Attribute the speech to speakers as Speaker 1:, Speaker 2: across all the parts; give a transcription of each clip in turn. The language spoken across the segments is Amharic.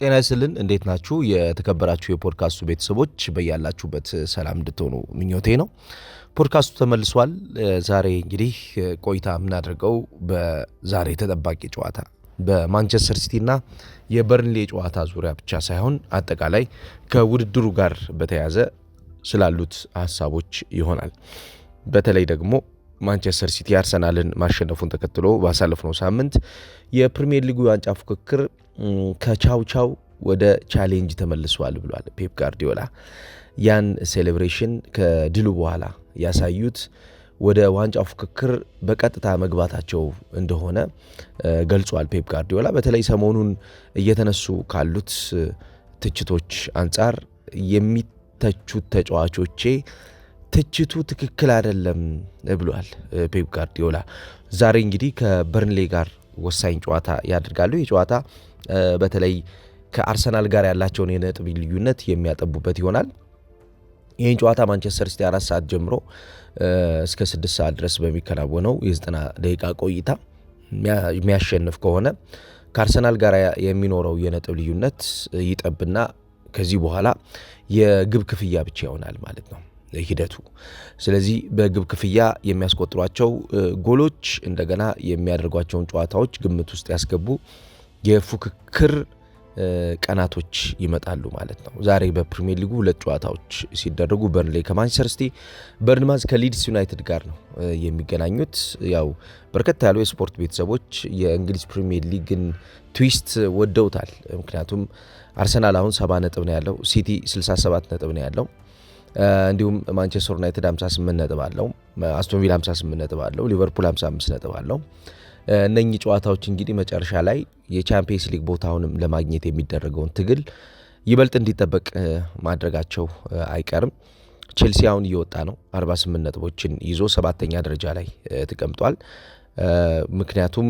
Speaker 1: ጤና ይስጥልን እንዴት ናችሁ? የተከበራችሁ የፖድካስቱ ቤተሰቦች በያላችሁበት ሰላም እንድትሆኑ ምኞቴ ነው። ፖድካስቱ ተመልሷል። ዛሬ እንግዲህ ቆይታ የምናደርገው በዛሬ ተጠባቂ ጨዋታ በማንቸስተር ሲቲና የበርንሌ ጨዋታ ዙሪያ ብቻ ሳይሆን አጠቃላይ ከውድድሩ ጋር በተያያዘ ስላሉት ሀሳቦች ይሆናል። በተለይ ደግሞ ማንቸስተር ሲቲ አርሰናልን ማሸነፉን ተከትሎ ባሳለፍነው ሳምንት የፕሪሚየር ሊጉ ዋንጫ ፉክክር ከቻው ወደ ቻሌንጅ ተመልሷል ብሏል ፔፕ ጋርዲዮላ። ያን ሴሌብሬሽን ከድሉ በኋላ ያሳዩት ወደ ዋንጫ ፉክክር በቀጥታ መግባታቸው እንደሆነ ገልጿል ፔፕ ጋርዲዮላ። በተለይ ሰሞኑን እየተነሱ ካሉት ትችቶች አንጻር የሚተቹት ተጫዋቾቼ ትችቱ ትክክል አይደለም ብሏል ፔፕ ጋርዲዮላ። ዛሬ እንግዲህ ከበርንሌ ጋር ወሳኝ ጨዋታ ያደርጋሉ። ይህ ጨዋታ በተለይ ከአርሰናል ጋር ያላቸውን የነጥብ ልዩነት የሚያጠቡበት ይሆናል። ይህን ጨዋታ ማንቸስተር ሲቲ 4 ሰዓት ጀምሮ እስከ 6 ሰዓት ድረስ በሚከናወነው የ90 ደቂቃ ቆይታ የሚያሸንፍ ከሆነ ከአርሰናል ጋር የሚኖረው የነጥብ ልዩነት ይጠብና ከዚህ በኋላ የግብ ክፍያ ብቻ ይሆናል ማለት ነው ሂደቱ። ስለዚህ በግብ ክፍያ የሚያስቆጥሯቸው ጎሎች እንደገና የሚያደርጓቸውን ጨዋታዎች ግምት ውስጥ ያስገቡ የፉክክር ቀናቶች ይመጣሉ ማለት ነው። ዛሬ በፕሪሚየር ሊጉ 2 ጨዋታዎች ሲደረጉ በርንሌ ከማንቸስተር ሲቲ፣ በርንማዝ ከሊድስ ዩናይትድ ጋር ነው የሚገናኙት። ያው በርከት ያሉ የስፖርት ቤተሰቦች የእንግሊዝ ፕሪሚየር ሊግን ትዊስት ወደውታል። ምክንያቱም አርሰናል አሁን 70 ነጥብ ነው ያለው፣ ሲቲ 67 ነጥብ ነው ያለው፣ እንዲሁም ማንቸስተር ዩናይትድ 58 ነጥብ አለው፣ አስቶን ቪላ 58 ነጥብ አለው፣ ሊቨርፑል 55 ነጥብ አለው። እነኚህ ጨዋታዎች እንግዲህ መጨረሻ ላይ የቻምፒየንስ ሊግ ቦታውንም ለማግኘት የሚደረገውን ትግል ይበልጥ እንዲጠበቅ ማድረጋቸው አይቀርም። ቼልሲ አሁን እየወጣ ነው፣ 48 ነጥቦችን ይዞ 7ኛ ደረጃ ላይ ተቀምጧል። ምክንያቱም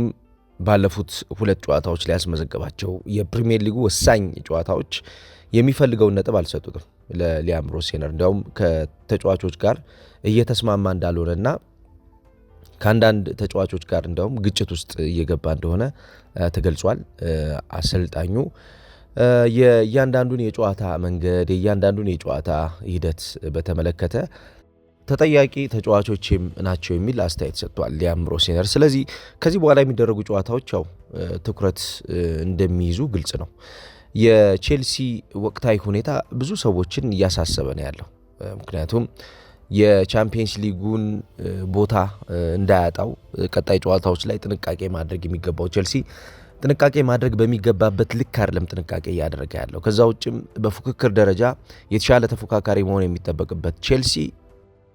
Speaker 1: ባለፉት 2 ጨዋታዎች ላይ ያስመዘገባቸው የፕሪሚየር ሊጉ ወሳኝ ጨዋታዎች የሚፈልገውን ነጥብ አልሰጡትም ለሊያም ሮሴነር። እንዲያውም ከተጫዋቾች ጋር እየተስማማ እንዳልሆነና ከአንዳንድ ተጫዋቾች ጋር እንዲያውም ግጭት ውስጥ እየገባ እንደሆነ ተገልጿል። አሰልጣኙ የእያንዳንዱን የጨዋታ መንገድ የእያንዳንዱን የጨዋታ ሂደት በተመለከተ ተጠያቂ ተጫዋቾችም ናቸው የሚል አስተያየት ሰጥቷል ሊያም ሮሴነር። ስለዚህ ከዚህ በኋላ የሚደረጉ ጨዋታዎች ያው ትኩረት እንደሚይዙ ግልጽ ነው። የቼልሲ ወቅታዊ ሁኔታ ብዙ ሰዎችን እያሳሰበ ነው ያለው። ምክንያቱም የቻምፒየንስ ሊጉን ቦታ እንዳያጣው ቀጣይ ጨዋታዎች ላይ ጥንቃቄ ማድረግ የሚገባው ቼልሲ ጥንቃቄ ማድረግ በሚገባበት ልክ አይደለም ጥንቃቄ እያደረገ ያለው። ከዛ ውጭም በፉክክር ደረጃ የተሻለ ተፎካካሪ መሆን የሚጠበቅበት ቼልሲ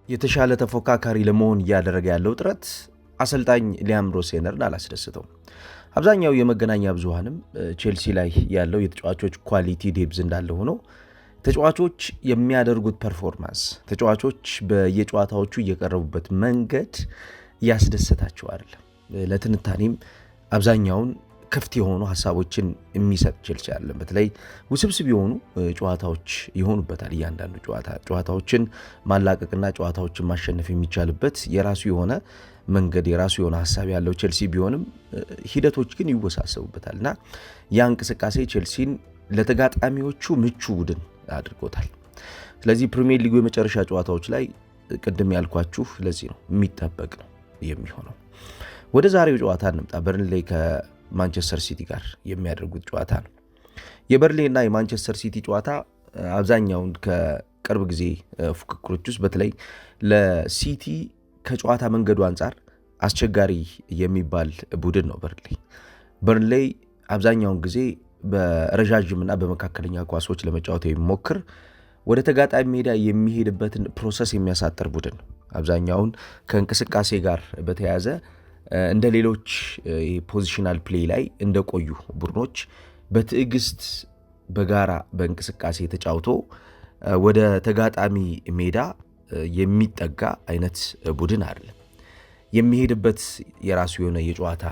Speaker 1: የተሻለ ተፎካካሪ ለመሆን እያደረገ ያለው ጥረት አሰልጣኝ ሊያም ሮሴነርን አላስደስተው። አብዛኛው የመገናኛ ብዙሃንም ቼልሲ ላይ ያለው የተጫዋቾች ኳሊቲ ዴብዝ እንዳለ ሆኖ ተጫዋቾች የሚያደርጉት ፐርፎርማንስ፣ ተጫዋቾች በየጨዋታዎቹ እየቀረቡበት መንገድ ያስደሰታቸው አይደለም። ለትንታኔም አብዛኛውን ክፍት የሆኑ ሀሳቦችን የሚሰጥ ቼልሲ አለ። በተለይ ውስብስብ የሆኑ ጨዋታዎች ይሆኑበታል። እያንዳንዱ ጨዋታዎችን ማላቀቅና ጨዋታዎችን ማሸነፍ የሚቻልበት የራሱ የሆነ መንገድ የራሱ የሆነ ሀሳብ ያለው ቼልሲ ቢሆንም ሂደቶች ግን ይወሳሰቡበታል እና ያ እንቅስቃሴ ቼልሲን ለተጋጣሚዎቹ ምቹ ቡድን አድርጎታል። ስለዚህ ፕሪሚየር ሊጉ የመጨረሻ ጨዋታዎች ላይ ቅድም ያልኳችሁ ለዚህ ነው የሚጠበቅ ነው የሚሆነው። ወደ ዛሬው ጨዋታ እንምጣ። በርንሌ ከማንቸስተር ሲቲ ጋር የሚያደርጉት ጨዋታ ነው። የበርንሌና የማንቸስተር ሲቲ ጨዋታ አብዛኛውን ከቅርብ ጊዜ ፉክክሮች ውስጥ በተለይ ለሲቲ ከጨዋታ መንገዱ አንጻር አስቸጋሪ የሚባል ቡድን ነው በርንሌ አብዛኛውን ጊዜ በረዣዥምና በመካከለኛ ኳሶች ለመጫወት የሚሞክር ወደ ተጋጣሚ ሜዳ የሚሄድበትን ፕሮሰስ የሚያሳጥር ቡድን ነው። አብዛኛውን ከእንቅስቃሴ ጋር በተያያዘ እንደ ሌሎች ፖዚሽናል ፕሌይ ላይ እንደቆዩ ቡድኖች በትዕግስት በጋራ በእንቅስቃሴ ተጫውቶ ወደ ተጋጣሚ ሜዳ የሚጠጋ አይነት ቡድን አይደለም። የሚሄድበት የራሱ የሆነ የጨዋታ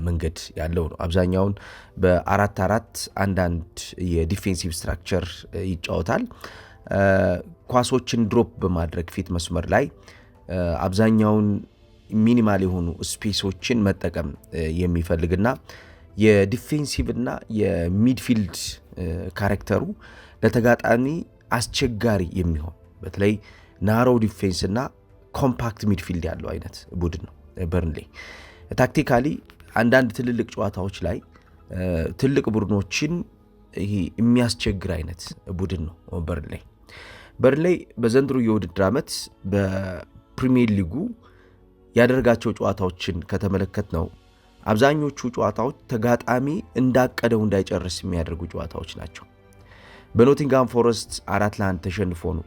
Speaker 1: መንገድ ያለው ነው። አብዛኛውን በ4-4 አንዳንድ የዲፌንሲቭ ስትራክቸር ይጫወታል። ኳሶችን ድሮፕ በማድረግ ፊት መስመር ላይ አብዛኛውን ሚኒማል የሆኑ ስፔሶችን መጠቀም የሚፈልግና የዲፌንሲቭና የሚድፊልድ ካራክተሩ ለተጋጣሚ አስቸጋሪ የሚሆን በተለይ ናሮ ዲፌንስና ኮምፓክት ሚድፊልድ ያለው አይነት ቡድን ነው በርንሌ። ታክቲካሊ አንዳንድ ትልልቅ ጨዋታዎች ላይ ትልቅ ቡድኖችን ይሄ የሚያስቸግር አይነት ቡድን ነው በርንሌ በዘንድሮ የውድድር ዓመት በፕሪሚየር ሊጉ ያደረጋቸው ጨዋታዎችን ከተመለከት ነው አብዛኞቹ ጨዋታዎች ተጋጣሚ እንዳቀደው እንዳይጨርስ የሚያደርጉ ጨዋታዎች ናቸው። በኖቲንጋም ፎረስት 4-1 ተሸንፎ ነው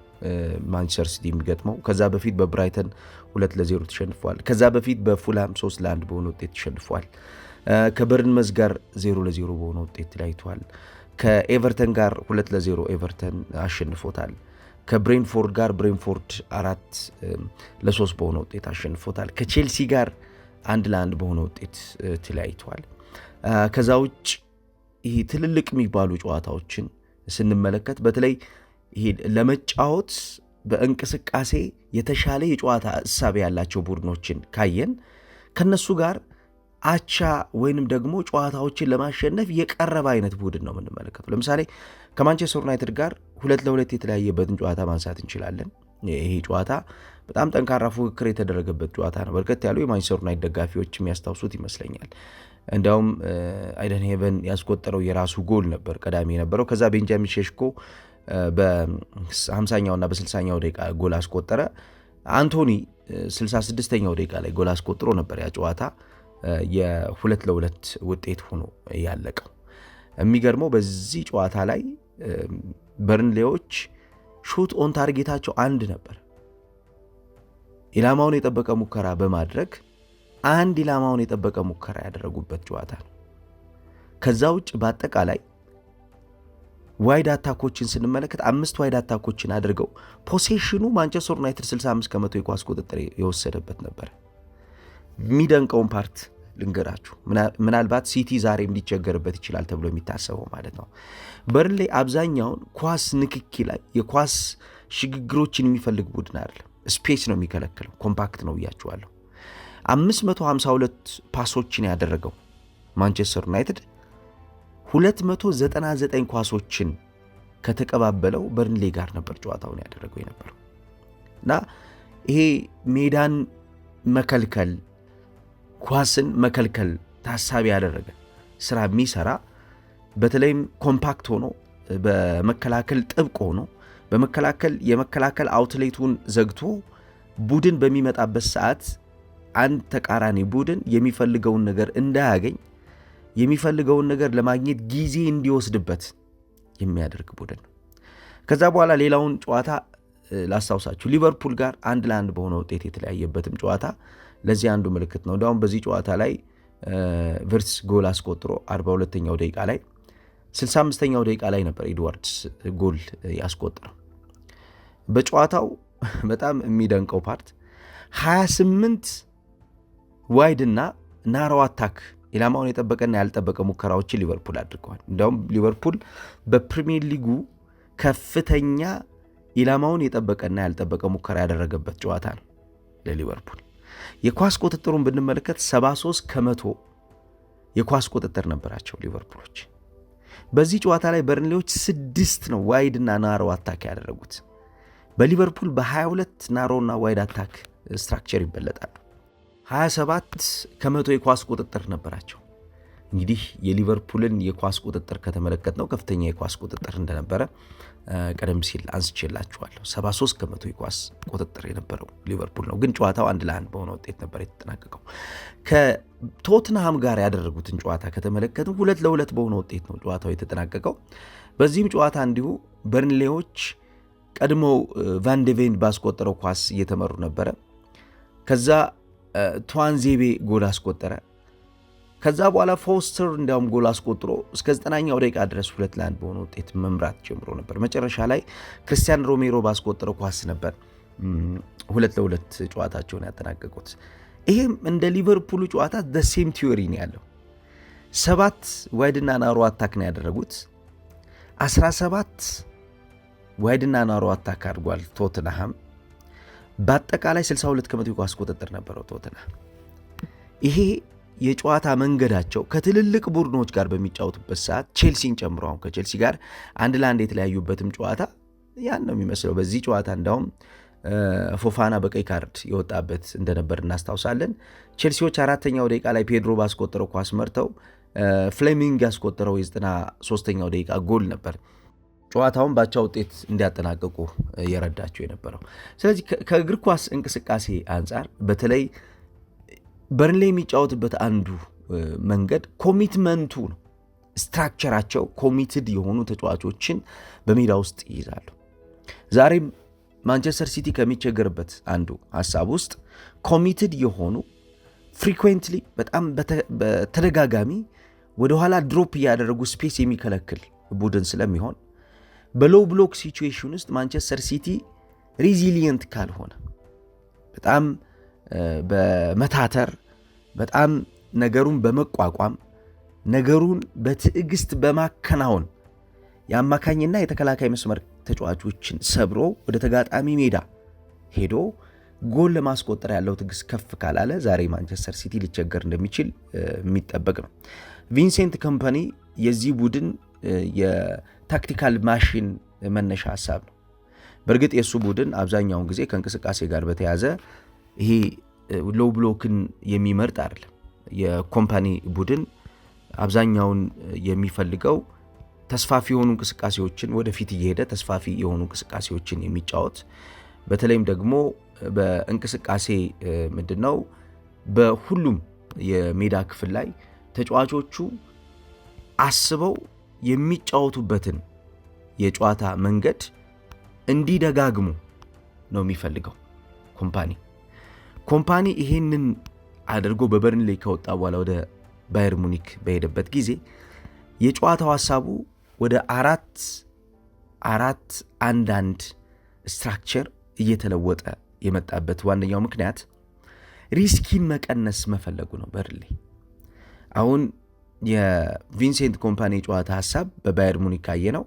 Speaker 1: ማንቸስተር ሲቲ የሚገጥመው። ከዛ በፊት በብራይተን 2-0 ተሸንፏል። ከዛ በፊት በፉላም 3-1 በሆነ ውጤት ተሸንፏል። ከበርንመዝ ጋር 0-0 በሆነ ውጤት ተለያይቷል። ከኤቨርተን ጋር 2-0 ኤቨርተን አሸንፎታል። ከብሬንፎርድ ጋር ብሬንፎርድ 4-3 በሆነ ውጤት አሸንፎታል። ከቼልሲ ጋር 1-1 በሆነ ውጤት ተለያይቷል። ከዛ ውጭ ይሄ ትልልቅ የሚባሉ ጨዋታዎችን ስንመለከት በተለይ ይሄ ለመጫወት በእንቅስቃሴ የተሻለ የጨዋታ እሳቤ ያላቸው ቡድኖችን ካየን ከነሱ ጋር አቻ ወይንም ደግሞ ጨዋታዎችን ለማሸነፍ የቀረበ አይነት ቡድን ነው የምንመለከተው። ለምሳሌ ከማንቸስተር ዩናይትድ ጋር 2-2 የተለያየበትን ጨዋታ ማንሳት እንችላለን። ይሄ ጨዋታ በጣም ጠንካራ ፉክክር የተደረገበት ጨዋታ ነው። በርከት ያሉ የማንቸስተር ዩናይትድ ደጋፊዎች የሚያስታውሱት ይመስለኛል። እንዲያውም አይደን ሄቨን ያስቆጠረው የራሱ ጎል ነበር ቀዳሚ የነበረው። ከዛ ቤንጃሚን ሼሽኮ በ50ኛውና በ60ኛው ደቂቃ ጎል አስቆጠረ። አንቶኒ 66ኛው ደቂቃ ላይ ጎል አስቆጥሮ ነበር ያ ጨዋታ የ2-2 ውጤት ሆኖ ያለቀው። የሚገርመው በዚህ ጨዋታ ላይ በርንሌዎች ሹት ኦን ታርጌታቸው 1 ነበር። ኢላማውን የጠበቀ ሙከራ በማድረግ 1 ኢላማውን የጠበቀ ሙከራ ያደረጉበት ጨዋታ ነው። ከዛ ውጭ በአጠቃላይ ዋይድ አታኮችን ስንመለከት 5 ዋይድ አታኮችን አድርገው ፖሴሽኑ ማንቸስተር ዩናይትድ 65% የኳስ ቁጥጥር የወሰደበት ነበር። የሚደንቀውን ፓርት ልንገራችሁ። ምናልባት ሲቲ ዛሬም ሊቸገርበት ይችላል ተብሎ የሚታሰበው ማለት ነው። በርንሌ አብዛኛውን ኳስ ንክኪ ላይ የኳስ ሽግግሮችን የሚፈልግ ቡድን አይደለም። ስፔስ ነው የሚከለክለው። ኮምፓክት ነው ብያችኋለሁ። 552 ፓሶችን ያደረገው ማንቸስተር ዩናይትድ 299 ኳሶችን ከተቀባበለው በርንሌ ጋር ነበር ጨዋታውን ያደረገው የነበረው እና ይሄ ሜዳን መከልከል ኳስን መከልከል ታሳቢ ያደረገ ስራ የሚሰራ በተለይም ኮምፓክት ሆኖ በመከላከል ጥብቅ ሆኖ የመከላከል አውትሌቱን ዘግቶ ቡድን በሚመጣበት ሰዓት አንድ ተቃራኒ ቡድን የሚፈልገውን ነገር እንዳያገኝ የሚፈልገውን ነገር ለማግኘት ጊዜ እንዲወስድበት የሚያደርግ ቡድን ነው። ከዛ በኋላ ሌላውን ጨዋታ ላስታውሳችሁ። ሊቨርፑል ጋር 1-1 በሆነ ውጤት የተለያየበትም ጨዋታ ለዚህ አንዱ ምልክት ነው። እንዲያውም በዚህ ጨዋታ ላይ ቨርትስ ጎል አስቆጥሮ 42ኛው ደቂቃ ላይ 65ኛው ደቂቃ ላይ ነበር ኤድዋርድስ ጎል ያስቆጥረው። በጨዋታው በጣም የሚደንቀው ፓርት 28 ዋይድና ናሮ አታክ ኢላማውን የጠበቀና ያልጠበቀ ሙከራዎችን ሊቨርፑል አድርገዋል። እንዲያውም ሊቨርፑል በፕሪሚየር ሊጉ ከፍተኛ ኢላማውን የጠበቀና ያልጠበቀ ሙከራ ያደረገበት ጨዋታ ነው ለሊቨርፑል። የኳስ ቁጥጥሩን ብንመለከት 73% የኳስ ቁጥጥር ነበራቸው ሊቨርፑሎች። በዚህ ጨዋታ ላይ በርንሌዎች 6 ነው ዋይድና ናሮ አታክ ያደረጉት። በሊቨርፑል በ22 ናሮና ዋይድ አታክ ስትራክቸር ይበለጣሉ። 27% የኳስ ቁጥጥር ነበራቸው። እንግዲህ የሊቨርፑልን የኳስ ቁጥጥር ከተመለከት ነው ከፍተኛ የኳስ ቁጥጥር እንደነበረ ቀደም ሲል አንስቼላችኋለሁ። 73% የኳስ ቁጥጥር የነበረው ሊቨርፑል ነው። ግን ጨዋታው 1-1 በሆነ ውጤት ነበር የተጠናቀቀው። ከቶትንሃም ጋር ያደረጉትን ጨዋታ ከተመለከቱ 2-2 በሆነ ውጤት ነው ጨዋታው የተጠናቀቀው። በዚህም ጨዋታ እንዲሁ በርንሌዎች ቀድሞው ቫንዴቬን ባስቆጠረው ኳስ እየተመሩ ነበረ። ከዛ ቱዋንዜቤ ጎል አስቆጠረ። ከዛ በኋላ ፎስተር እንዲያውም ጎል አስቆጥሮ እስከ 90ኛው ደቂቃ ድረስ 2-1 በሆነ ውጤት መምራት ጀምሮ ነበር። መጨረሻ ላይ ክርስቲያን ሮሜሮ ባስቆጠረው ኳስ ነበር 2-2 ጨዋታቸውን ያጠናቀቁት። ይሄም እንደ ሊቨርፑሉ ጨዋታ the same theory ነው ያለው። 7 ዋይድና ናሮ አታክ ነው ያደረጉት። 17 ዋይድና ናሮ አታክ አድርጓል ቶትንሃም። በአጠቃላይ 62% የኳስ ቁጥጥር ነበረው ቶትንሃም። ይሄ የጨዋታ መንገዳቸው ከትልልቅ ቡድኖች ጋር በሚጫወቱበት ሰዓት ቼልሲን ጨምሮ አሁን ከቼልሲ ጋር 1-1 የተለያዩበትም ጨዋታ ያን ነው የሚመስለው። በዚህ ጨዋታ እንዳውም ፎፋና በቀይ ካርድ የወጣበት እንደነበር እናስታውሳለን። ቼልሲዎች 4ኛው ደቂቃ ላይ ፔድሮ ባስቆጠረው ኳስ መርተው ፍሌሚንግ ያስቆጠረው የ93ኛው ደቂቃ ጎል ነበር ጨዋታውን ባቻ ውጤት እንዲያጠናቀቁ የረዳቸው የነበረው። ስለዚህ ከእግር ኳስ እንቅስቃሴ አንጻር በተለይ በርንሌ የሚጫወትበት አንዱ መንገድ ኮሚትመንቱ ነው። ስትራክቸራቸው ኮሚትድ የሆኑ ተጫዋቾችን በሜዳ ውስጥ ይይዛሉ። ዛሬም ማንቸስተር ሲቲ ከሚቸገርበት አንዱ ሀሳብ ውስጥ ኮሚትድ የሆኑ ፍሪኩዌንትሊ በጣም በተደጋጋሚ ወደኋላ ድሮፕ እያደረጉ ስፔስ የሚከለክል ቡድን ስለሚሆን በሎው ብሎክ ሲቹዌሽን ውስጥ ማንቸስተር ሲቲ ሪዚሊየንት ካልሆነ በጣም በመታተር በጣም ነገሩን በመቋቋም ነገሩን በትዕግስት በማከናወን የአማካኝና የተከላካይ መስመር ተጫዋቾችን ሰብሮ ወደ ተጋጣሚ ሜዳ ሄዶ ጎል ለማስቆጠር ያለው ትዕግስት ከፍ ካላለ ዛሬ ማንቸስተር ሲቲ ሊቸገር እንደሚችል የሚጠበቅ ነው። ቪንሴንት ኮምፓኒ የዚህ ቡድን የታክቲካል ማሽን መነሻ ሀሳብ ነው። በእርግጥ የእሱ ቡድን አብዛኛውን ጊዜ ከእንቅስቃሴ ጋር በተያዘ ይሄ ሎው ብሎክን የሚመርጥ አይደለም። የኮምፓኒ ቡድን አብዛኛውን የሚፈልገው ተስፋፊ የሆኑ እንቅስቃሴዎችን ወደፊት እየሄደ ተስፋፊ የሆኑ እንቅስቃሴዎችን የሚጫወት በተለይም ደግሞ በእንቅስቃሴ ምንድነው በሁሉም የሜዳ ክፍል ላይ ተጫዋቾቹ አስበው የሚጫወቱበትን የጨዋታ መንገድ እንዲደጋግሙ ነው የሚፈልገው ኮምፓኒ ይሄንን አድርጎ በበርንሌይ ከወጣ በኋላ ወደ ባየር ሙኒክ በሄደበት ጊዜ የጨዋታው ሐሳቡ ወደ 4-4-1-1 ስትራክቸር እየተለወጠ የመጣበት ዋነኛው ምክንያት ሪስኪን መቀነስ መፈለጉ ነው። በርንሌይ አሁን የቪንሴንት ኮምፓኒ የጨዋታ ሐሳብ በባየር ሙኒክ ካየነው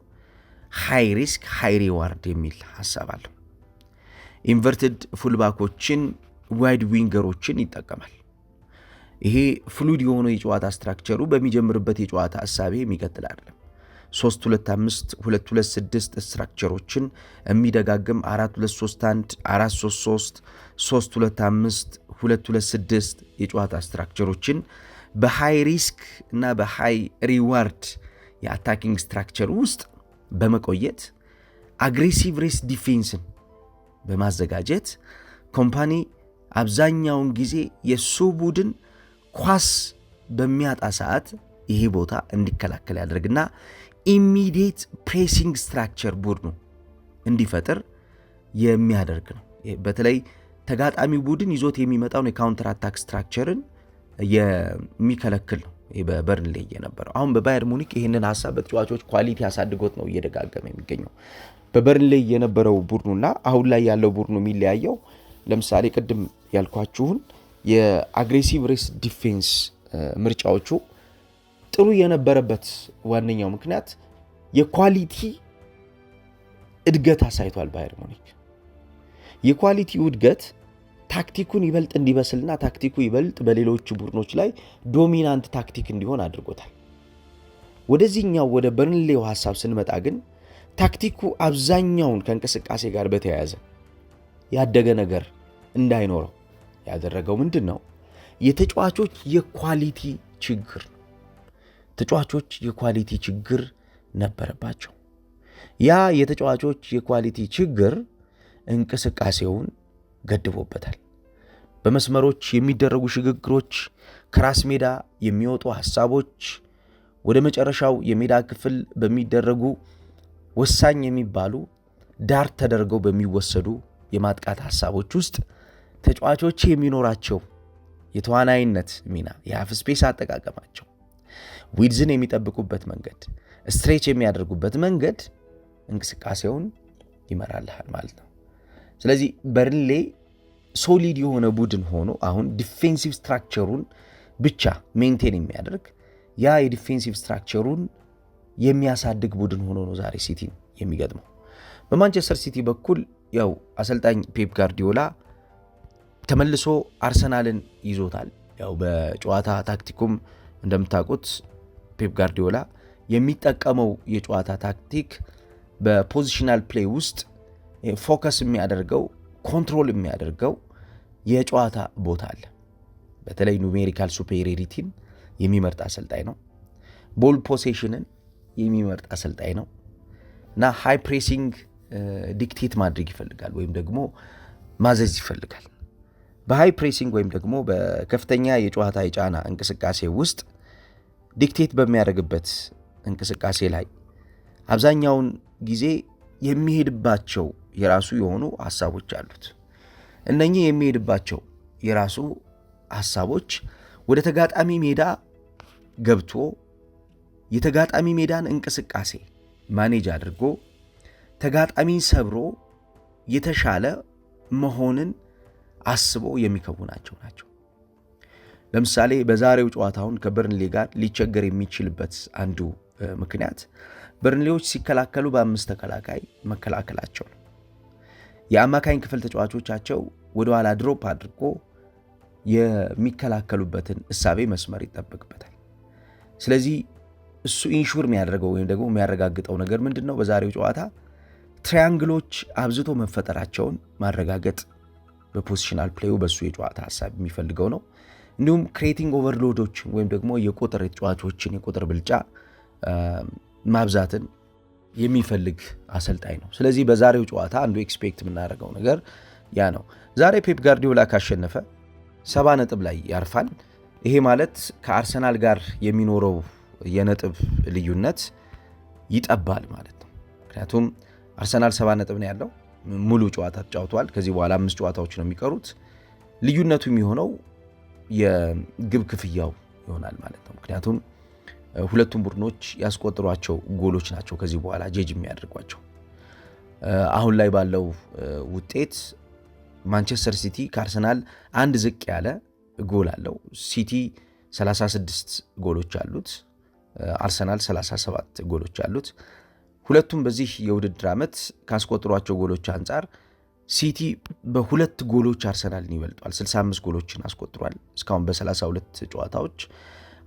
Speaker 1: ሃይ ሪስክ ሃይ ሪዋርድ የሚል ሐሳብ አለው። ኢንቨርትድ ፉልባኮችን ዋይድ ዊንገሮችን ይጠቀማል። ይሄ ፍሉድ የሆነው የጨዋታ ስትራክቸሩ በሚጀምርበት የጨዋታ ሐሳቤ የሚቀጥል አይደለም። 3-2-5 2-2-6 ስትራክቸሮችን የሚደጋግም 4-2-3-1 4-3-3 3-2-5 2-2-6 የጨዋታ ስትራክቸሮችን በሃይ ሪስክ እና በሃይ ሪዋርድ የአታኪንግ ስትራክቸር ውስጥ በመቆየት አግሬሲቭ ሬስ ዲፌንስን በማዘጋጀት ኮምፓኒ አብዛኛውን ጊዜ የሱ ቡድን ኳስ በሚያጣ ሰዓት ይሄ ቦታ እንዲከላከል ያደርግና ኢሚዲየት ፕሬሲንግ ስትራክቸር ቡድኑ እንዲፈጥር የሚያደርግ ነው። በተለይ ተጋጣሚ ቡድን ይዞት የሚመጣውን የካውንተር አታክ ስትራክቸርን የሚከለክል ነው በበርንሌይ የነበረው። አሁን በባየር ሙኒክ ይህንን ሐሳብ በተጫዋቾች ኳሊቲ አሳድጎት ነው እየደጋገመ የሚገኘው። በበርንሌይ የነበረው ቡድኑና አሁን ላይ ያለው ቡድኑ የሚለያየው ለምሳሌ ቅድም ያልኳችሁን የአግሬሲቭ ሬስ ዲፌንስ ምርጫዎቹ ጥሩ የነበረበት ዋነኛው ምክንያት የኳሊቲ እድገት አሳይቷል። ባየር ሙኒክ የኳሊቲው እድገት ታክቲኩን ይበልጥ እንዲበስልና ታክቲኩ ይበልጥ በሌሎች ቡድኖች ላይ ዶሚናንት ታክቲክ እንዲሆን አድርጎታል። ወደዚህኛው ወደ በርንሌው ሐሳብ ስንመጣ ግን ታክቲኩ አብዛኛውን ከእንቅስቃሴ ጋር በተያያዘ ያደገ ነገር እንዳይኖረው ያደረገው ምንድን ነው? የተጫዋቾች የኳሊቲ ችግር። ተጫዋቾች የኳሊቲ ችግር ነበረባቸው። ያ የተጫዋቾች የኳሊቲ ችግር እንቅስቃሴውን ገድቦበታል። በመስመሮች የሚደረጉ ሽግግሮች፣ ከራስ ሜዳ የሚወጡ ሐሳቦች፣ ወደ መጨረሻው የሜዳ ክፍል በሚደረጉ ወሳኝ የሚባሉ ዳር ተደርገው በሚወሰዱ የማጥቃት ሐሳቦች ውስጥ ተጫዋቾች የሚኖራቸው የተዋናይነት ሚና፣ የሃፍ ስፔስ አጠቃቀማቸው፣ ዊድዝን የሚጠብቁበት መንገድ፣ ስትሬች የሚያደርጉበት መንገድ እንቅስቃሴውን ይመራልሃል ማለት ነው። ስለዚህ በርንሌይ ሶሊድ የሆነ ቡድን ሆኖ አሁን ዲፌንሲቭ ስትራክቸሩን ብቻ ሜንቴን የሚያደርግ ያ የዲፌንሲቭ ስትራክቸሩን የሚያሳድግ ቡድን ሆኖ ነው ዛሬ ሲቲን የሚገጥመው። በማንቸስተር ሲቲ በኩል ያው አሰልጣኝ ፔፕ ጋርዲዮላ ተመልሶ አርሰናልን ይዞታል። ያው በጨዋታ ታክቲኩም እንደምታውቁት ፔፕ ጋርዲዮላ የሚጠቀመው የጨዋታ ታክቲክ በፖዚሽናል ፕሌይ ውስጥ ፎከስ የሚያደርገው ኮንትሮል የሚያደርገው የጨዋታ ቦታ አለ። በተለይ ኑሜሪካል ሱፔሪዮሪቲን የሚመርጥ አሰልጣኝ ነው። ቦል ፖሴሽንን የሚመርጥ አሰልጣኝ ነው እና ሃይ ፕሬሲንግ ዲክቴት ማድረግ ይፈልጋል ወይም ደግሞ ማዘዝ ይፈልጋል። በሃይ ፕሬሲንግ ወይም ደግሞ በከፍተኛ የጨዋታ የጫና እንቅስቃሴ ውስጥ ዲክቴት በሚያደርግበት እንቅስቃሴ ላይ አብዛኛውን ጊዜ የሚሄድባቸው የራሱ የሆኑ ሐሳቦች አሉት። እነኚህ የሚሄድባቸው የራሱ ሐሳቦች ወደ ተጋጣሚ ሜዳ ገብቶ የተጋጣሚ ሜዳን እንቅስቃሴ ማኔጅ አድርጎ ተጋጣሚን ሰብሮ የተሻለ መሆንን አስቦ የሚከውናቸው ናቸው። ለምሳሌ በዛሬው ጨዋታውን ከበርንሌ ጋር ሊቸገር የሚችልበት አንዱ ምክንያት በርንሌዎች ሲከላከሉ በ5 ተከላካይ መከላከላቸው ነው። የአማካኝ ክፍል ተጫዋቾቻቸው ወደ ኋላ ድሮፕ አድርጎ የሚከላከሉበትን እሳቤ መስመር ይጠበቅበታል። ስለዚህ እሱ ኢንሹር የሚያደርገው ወይም ደግሞ የሚያረጋግጠው ነገር ምንድን ነው? በዛሬው ጨዋታ ትራያንግሎች አብዝቶ መፈጠራቸውን ማረጋገጥ በፖዚሽናል ፕሌዩ በሱ የጨዋታ ሐሳብ የሚፈልገው ነው። እንዲሁም ክሬቲንግ ኦቨርሎዶችን ወይም ደግሞ የቁጥር ተጫዋቾችን የቁጥር ብልጫ ማብዛትን የሚፈልግ አሰልጣኝ ነው። ስለዚህ በዛሬው ጨዋታ አንዱ ኤክስፔክት የምናደርገው ነገር ያ ነው። ዛሬ ፔፕ ጋርዲዮላ ካሸነፈ 70 ነጥብ ላይ ያርፋል። ይሄ ማለት ከአርሰናል ጋር የሚኖረው የነጥብ ልዩነት ይጠባል ማለት ነው። ምክንያቱም አርሰናል 70 ነጥብ ነው ያለው፣ ሙሉ ጨዋታ ተጫውቷል። ከዚህ በኋላ 5 ጨዋታዎች ነው የሚቀሩት። ልዩነቱ የሚሆነው የግብ ክፍያው ይሆናል ማለት ነው። ምክንያቱም ሁለቱም ቡድኖች ያስቆጥሯቸው ጎሎች ናቸው ከዚህ በኋላ ጄጅ የሚያደርጓቸው። አሁን ላይ ባለው ውጤት ማንቸስተር ሲቲ ከአርሰናል አንድ ዝቅ ያለ ጎል አለው። ሲቲ 36 ጎሎች አሉት፣ አርሰናል 37 ጎሎች አሉት። ሁለቱም በዚህ የውድድር ዓመት ካስቆጥሯቸው ጎሎች አንጻር ሲቲ በሁለት ጎሎች አርሰናልን ይበልጧል። 65 ጎሎችን አስቆጥሯል እስካሁን በ32 ጨዋታዎች።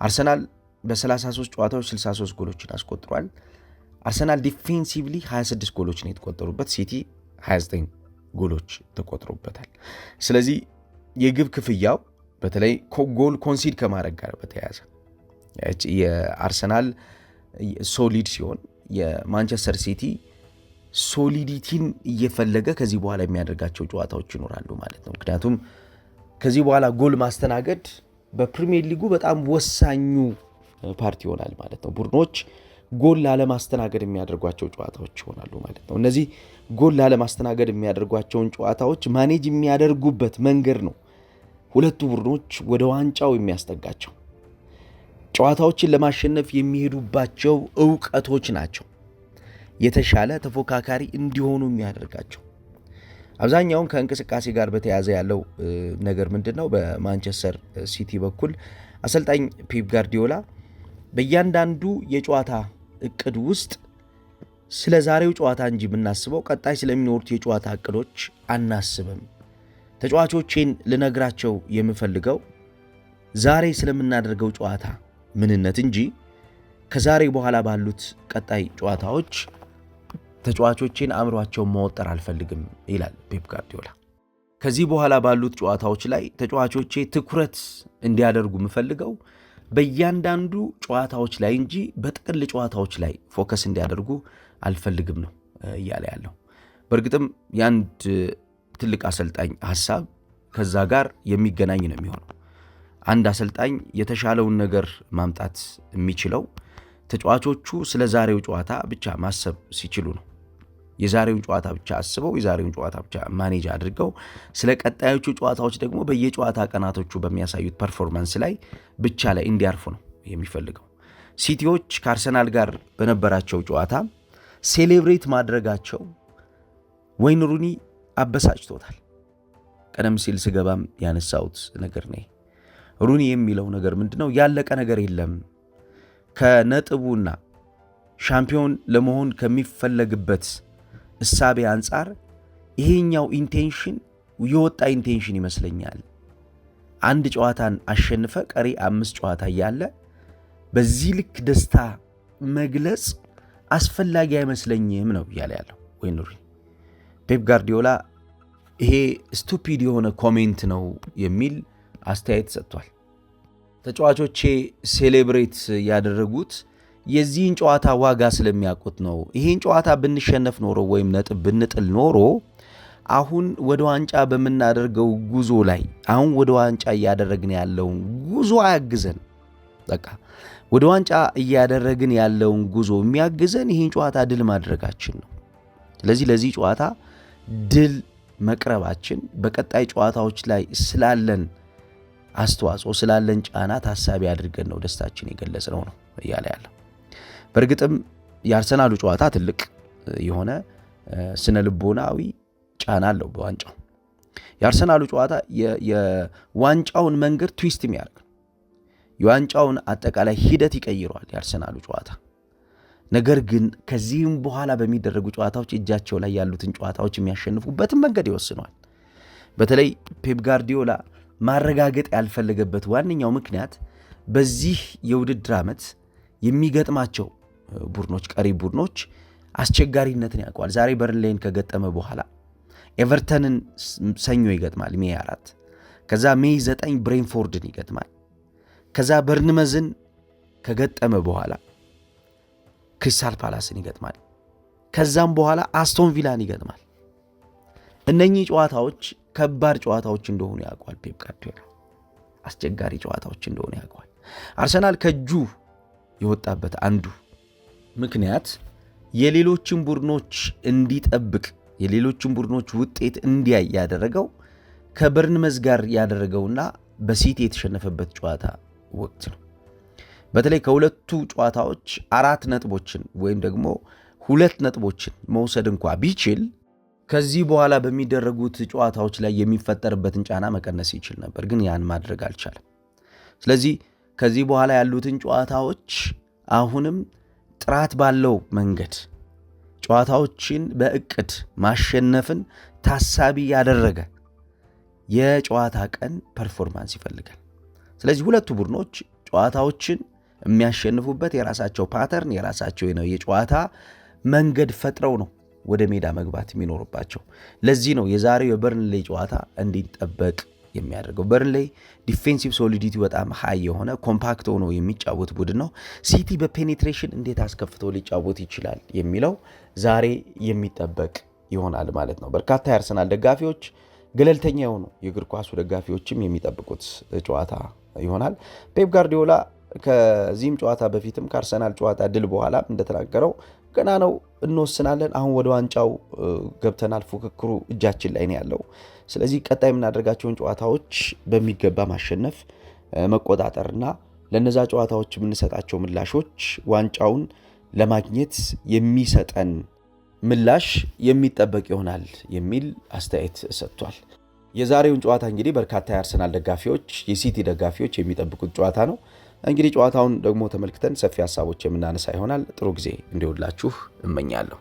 Speaker 1: አርሰናል በ33 ጨዋታዎች 63 ጎሎችን አስቆጥሯል። አርሰናል ዲፌንሲቭሊ 26 ጎሎች ነው የተቆጠሩበት፣ ሲቲ 29 ጎሎች ተቆጥሮበታል። ስለዚህ የግብ ክፍያው በተለይ ጎል ኮንሲድ ከማድረግ ጋር በተያያዘ የአርሰናል ሶሊድ ሲሆን የማንቸስተር ሲቲ ሶሊዲቲን እየፈለገ ከዚህ በኋላ የሚያደርጋቸው ጨዋታዎች ይኖራሉ ማለት ነው። ምክንያቱም ከዚህ በኋላ ጎል ማስተናገድ በፕሪሚየር ሊጉ በጣም ወሳኙ ፓርቲ ይሆናል ማለት ነው። ቡድኖች ጎል ላለማስተናገድ የሚያደርጓቸው ጨዋታዎች ይሆናሉ ማለት ነው። እነዚህ ጎል ላለማስተናገድ የሚያደርጓቸውን ጨዋታዎች ማኔጅ የሚያደርጉበት መንገድ ነው ሁለቱ ቡድኖች ወደ ዋንጫው የሚያስጠጋቸው። ጨዋታዎችን ለማሸነፍ የሚሄዱባቸው ዕውቀቶች ናቸው የተሻለ ተፎካካሪ እንዲሆኑ የሚያደርጋቸው። አብዛኛውን ከእንቅስቃሴ ጋር በተያያዘ ያለው ነገር ምንድነው? በማንቸስተር ሲቲ በኩል አሰልጣኝ ፔፕ ጋርዲዮላ በእያንዳንዱ የጨዋታ እቅድ ውስጥ ስለ ዛሬው ጨዋታ እንጂ የምናስበው ቀጣይ ስለሚኖሩት የጨዋታ እቅዶች አናስብም። ተጫዋቾቼን ልነግራቸው የምፈልገው ዛሬ ስለምናደርገው ጨዋታ ምንነት እንጂ ከዛሬ በኋላ ባሉት ቀጣይ ጨዋታዎች ተጫዋቾቼን አእምሯቸውን መወጠር አልፈልግም ይላል ፔፕ ጋርዲዮላ። ከዚህ በኋላ ባሉት ጨዋታዎች ላይ ተጫዋቾቼ ትኩረት እንዲያደርጉ የምፈልገው በእያንዳንዱ ጨዋታዎች ላይ እንጂ በጥቅል ጨዋታዎች ላይ ፎከስ እንዲያደርጉ አልፈልግም ነው እያለ ያለው። በእርግጥም የአንድ ትልቅ አሰልጣኝ ሐሳብ ከዛ ጋር የሚገናኝ ነው የሚሆነው። አንድ አሰልጣኝ የተሻለውን ነገር ማምጣት የሚችለው ተጫዋቾቹ ስለ ዛሬው ጨዋታ ብቻ ማሰብ ሲችሉ ነው። የዛሬውን ጨዋታ ብቻ አስበው የዛሬውን ጨዋታ ብቻ ማኔጅ አድርገው ስለ ቀጣዮቹ ጨዋታዎች ደግሞ በየጨዋታ ቀናቶቹ በሚያሳዩት ፐርፎርማንስ ላይ ብቻ ላይ እንዲያርፉ ነው የሚፈልገው። ሲቲዎች ከአርሰናል ጋር በነበራቸው ጨዋታ ሴሌብሬት ማድረጋቸው ወይን ሩኒ አበሳጭቶታል። ቀደም ሲል ስገባም ያነሳሁት ነገር ነው። ሩኒ የሚለው ነገር ምንድነው? ያለቀ ነገር የለም። ከነጥቡና ሻምፒዮን ለመሆን ከሚፈለግበት እሳቤ አንጻር ይሄኛው ኢንቴንሽን የወጣ ኢንቴንሽን ይመስለኛል አንድ ጨዋታን አሸንፈ ቀሪ 5 ጨዋታ ያለ በዚህ ልክ ደስታ መግለጽ አስፈላጊ አይመስለኝም ነው እያለ ያለው ወይን ሩኒ። ፔፕ ጋርዲዮላ ይሄ ስቱፒድ የሆነ ኮሜንት ነው የሚል አስተያየት ሰጥቷል። ተጫዋቾቼ ሴሌብሬት ያደረጉት የዚህን ጨዋታ ዋጋ ስለሚያውቁት ነው። ይሄን ጨዋታ ብንሸነፍ ኖሮ ወይም ነጥብ ብንጥል ኖሮ አሁን ወደ ዋንጫ በምናደርገው ጉዞ ላይ አሁን ወደ ዋንጫ እያደረግን ያለውን ጉዞ አያግዘን። በቃ ወደ ዋንጫ እያደረግን ያለውን ጉዞ የሚያግዘን ይሄን ጨዋታ ድል ማድረጋችን ነው። ስለዚህ ለዚህ ጨዋታ ድል መቅረባችን በቀጣይ ጨዋታዎች ላይ ስላለን አስተዋጽኦ ስላለን ጫና ታሳቢ አድርገን ነው ደስታችን የገለጽነው ነው እያለ ያለው። በእርግጥም የአርሰናሉ ጨዋታ ትልቅ የሆነ ስነ ልቦናዊ ጫና አለው በዋንጫው። የአርሰናሉ ጨዋታ የዋንጫውን መንገድ ትዊስት የሚያደርግ የዋንጫውን አጠቃላይ ሂደት ይቀይረዋል የአርሰናሉ ጨዋታ። ነገር ግን ከዚህም በኋላ በሚደረጉ ጨዋታዎች እጃቸው ላይ ያሉትን ጨዋታዎች የሚያሸንፉበትን መንገድ ይወስነዋል። በተለይ ፔፕ ጋርዲዮላ ማረጋገጥ ያልፈለገበት ዋነኛው ምክንያት በዚህ የውድድር ዓመት የሚገጥማቸው ቡድኖች ቀሪ ቡድኖች አስቸጋሪነትን ያውቀዋል። ዛሬ በርንሌይን ከገጠመ በኋላ ኤቨርተንን ሰኞ ይገጥማል ሜይ 4፣ ከዛ ሜይ 9 ብሬንፎርድን ይገጥማል። ከዛ በርንመዝን ከገጠመ በኋላ ክሪስታል ፓላስን ይገጥማል። ከዛም በኋላ አስቶን ቪላን ይገጥማል። እነኚህ ጨዋታዎች ከባድ ጨዋታዎች እንደሆኑ ያውቀዋል ፔፕ ጋርዲዮላ፣ አስቸጋሪ ጨዋታዎች እንደሆኑ ያውቀዋል። አርሰናል ከእጁ የወጣበት አንዱ ምክንያት የሌሎችን ቡድኖች እንዲጠብቅ የሌሎችን ቡድኖች ውጤት እንዲያይ ያደረገው ከበርንመዝ ጋር ያደረገውና በሲቲ የተሸነፈበት ጨዋታ ወቅት ነው። በተለይ ከሁለቱ ጨዋታዎች 4 ነጥቦችን ወይም ደግሞ 2 ነጥቦችን መውሰድ እንኳ ቢችል ከዚህ በኋላ በሚደረጉት ጨዋታዎች ላይ የሚፈጠርበትን ጫና መቀነስ ይችል ነበር፣ ግን ያን ማድረግ አልቻለም። ስለዚህ ከዚህ በኋላ ያሉትን ጨዋታዎች አሁንም ጥራት ባለው መንገድ ጨዋታዎችን በእቅድ ማሸነፍን ታሳቢ ያደረገ የጨዋታ ቀን ፐርፎርማንስ ይፈልጋል። ስለዚህ ሁለቱ ቡድኖች ጨዋታዎችን የሚያሸንፉበት የራሳቸው ፓተርን የራሳቸው ነው የጨዋታ መንገድ ፈጥረው ነው ወደ ሜዳ መግባት የሚኖርባቸው። ለዚህ ነው የዛሬው የበርንሌይ ጨዋታ እንዲጠበቅ የሚያደርገው። በርንሌይ ዲፌንሲቭ ሶሊዲቲ በጣም ሃይ የሆነ ኮምፓክት ሆኖ የሚጫወት ቡድን ነው። ሲቲ በፔኔትሬሽን እንዴት አስከፍቶ ሊጫወት ይችላል የሚለው ዛሬ የሚጠበቅ ይሆናል ማለት ነው። በርካታ የአርሰናል ደጋፊዎች፣ ገለልተኛ የሆኑ የእግር ኳሱ ደጋፊዎችም የሚጠብቁት ጨዋታ ይሆናል። ፔፕ ጋርዲዮላ ከዚህም ጨዋታ በፊትም ከአርሰናል ጨዋታ ድል በኋላ እንደተናገረው ገና ነው እንወስናለን፣ አሁን ወደ ዋንጫው ገብተናል፣ ፉክክሩ እጃችን ላይ ነው ያለው። ስለዚህ ቀጣይ የምናደርጋቸውን ጨዋታዎች በሚገባ ማሸነፍ መቆጣጠርና ለነዛ ጨዋታዎች የምንሰጣቸው ምላሾች ዋንጫውን ለማግኘት የሚሰጠን ምላሽ የሚጠበቅ ይሆናል የሚል አስተያየት ሰጥቷል። የዛሬውን ጨዋታ እንግዲህ በርካታ የአርሰናል ደጋፊዎች፣ የሲቲ ደጋፊዎች የሚጠብቁት ጨዋታ ነው። እንግዲህ ጨዋታውን ደግሞ ተመልክተን ሰፊ ሀሳቦች የምናነሳ ይሆናል። ጥሩ ጊዜ እንዲሆንላችሁ እመኛለሁ።